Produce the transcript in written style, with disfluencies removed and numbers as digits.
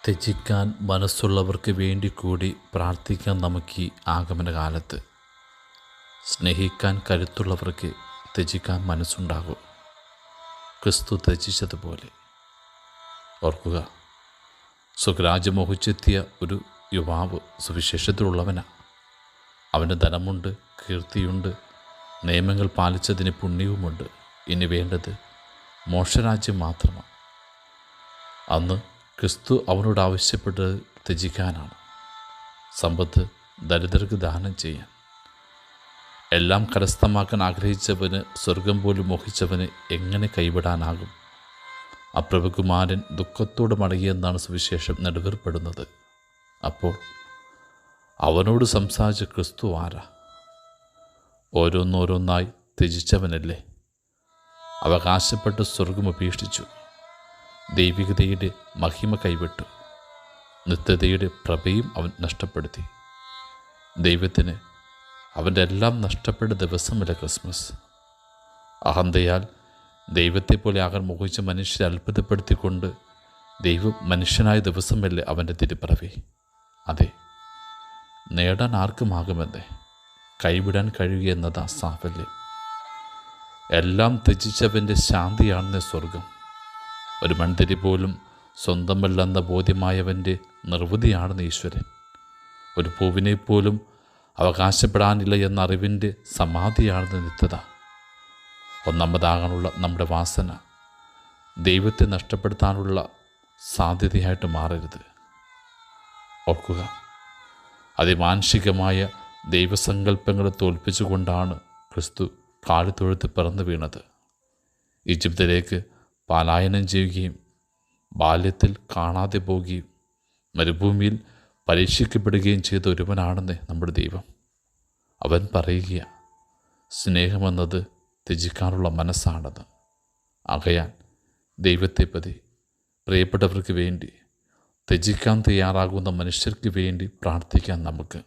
ത്യജിക്കാൻ മനസ്സുള്ളവർക്ക് വേണ്ടി കൂടി പ്രാർത്ഥിക്കാൻ നമുക്ക് ഈ ആഗമനകാലത്ത്. സ്നേഹിക്കാൻ കരുത്തുള്ളവർക്ക് ത്യജിക്കാൻ മനസ്സുണ്ടാകും. ക്രിസ്തു ത്യജിച്ചതുപോലെ. ഓർക്കുക, സ്വരാജ്യം മോഹിച്ചെത്തിയ ഒരു യുവാവ് സുവിശേഷത്തിലുള്ളവനാണ്. അവന് ധനമുണ്ട്, കീർത്തിയുണ്ട്, നിയമങ്ങൾ പാലിച്ചതിന് പുണ്യവുമുണ്ട്. ഇനി വേണ്ടത് മോക്ഷരാജ്യം മാത്രമാണ്. അന്ന് ക്രിസ്തു അവനോട് ആവശ്യപ്പെട്ടത് ത്യജിക്കാനാണ്. സമ്പത്ത് ദരിദ്രർക്ക് ദാനം ചെയ്യാൻ. എല്ലാം കരസ്ഥമാക്കാൻ ആഗ്രഹിച്ചവന്, സ്വർഗം പോലും മോഹിച്ചവന് എങ്ങനെ കൈവിടാനാകും? അപ്രഭുകുമാരൻ ദുഃഖത്തോട് മടങ്ങിയെന്നാണ് സുവിശേഷം നെടുവേർപ്പെടുന്നത്. അപ്പോൾ അവനോട് സംസാരിച്ച ക്രിസ്തു ആരാ? ഓരോന്നോരോന്നായി ത്യജിച്ചവനല്ലേ. അവകാശപ്പെട്ട് സ്വർഗം ഉപേക്ഷിച്ചു. ദൈവികതയുടെ മഹിമ കൈവിട്ടു. നിത്യതയുടെ പ്രഭയും അവൻ നഷ്ടപ്പെടുത്തി. ദൈവത്തിന് അവൻ്റെ എല്ലാം നഷ്ടപ്പെട്ട ദിവസമല്ല ക്രിസ്മസ്. അഹന്തയാൽ ദൈവത്തെപ്പോലെ ആകാൻ മോഹിച്ച മനുഷ്യരെ അത്ഭുതപ്പെടുത്തിക്കൊണ്ട് ദൈവം മനുഷ്യനായ ദിവസമല്ലേ അവൻ്റെ തിരുപ്പിറവി. അതെ, നേടാൻ ആർക്കുമാകുമെന്നേ, കൈവിടാൻ കഴിയുകയെന്നത് സാഫല്യം. എല്ലാം ത്യജിച്ചവൻ്റെ ശാന്തിയാണെന്ന സ്വർഗം. ഒരു മൺതരി പോലും സ്വന്തമല്ലെന്ന ബോധ്യമായവൻ്റെ നിർവൃതിയാണെന്ന് ഈശ്വരൻ. ഒരു പൂവിനെപ്പോലും അവകാശപ്പെടാനില്ല എന്ന അറിവിൻ്റെ സമാധിയാണെന്ന് നിത്യത. ഒന്നാമതാകാനുള്ള നമ്മുടെ വാസന ദൈവത്തെ നഷ്ടപ്പെടുത്താനുള്ള സാധ്യതയായിട്ട് മാറരുത്. ഓർക്കുക, അതിമാനുഷികമായ ദൈവസങ്കല്പങ്ങളെ തോൽപ്പിച്ചുകൊണ്ടാണ് ക്രിസ്തു കാലിത്തൊഴുത്ത് പിറന്നു വീണത്. ഈജിപ്തിലേക്ക് പലായനം ചെയ്യുകയും ബാല്യത്തിൽ കാണാതെ പോവുകയും മരുഭൂമിയിൽ പരീക്ഷിക്കപ്പെടുകയും ചെയ്ത ഒരുവനാണെന്ന് നമ്മുടെ ദൈവം. അവൻ പറയുക, സ്നേഹമെന്നത് ത്യജിക്കാനുള്ള മനസ്സാണെന്ന്. ആകയാൽ ദൈവത്തെ പ്രതി പ്രിയപ്പെട്ടവർക്ക് വേണ്ടി, ത്യജിക്കാൻ തയ്യാറാകുന്ന മനുഷ്യർക്ക് വേണ്ടി പ്രാർത്ഥിക്കാൻ നമുക്ക്.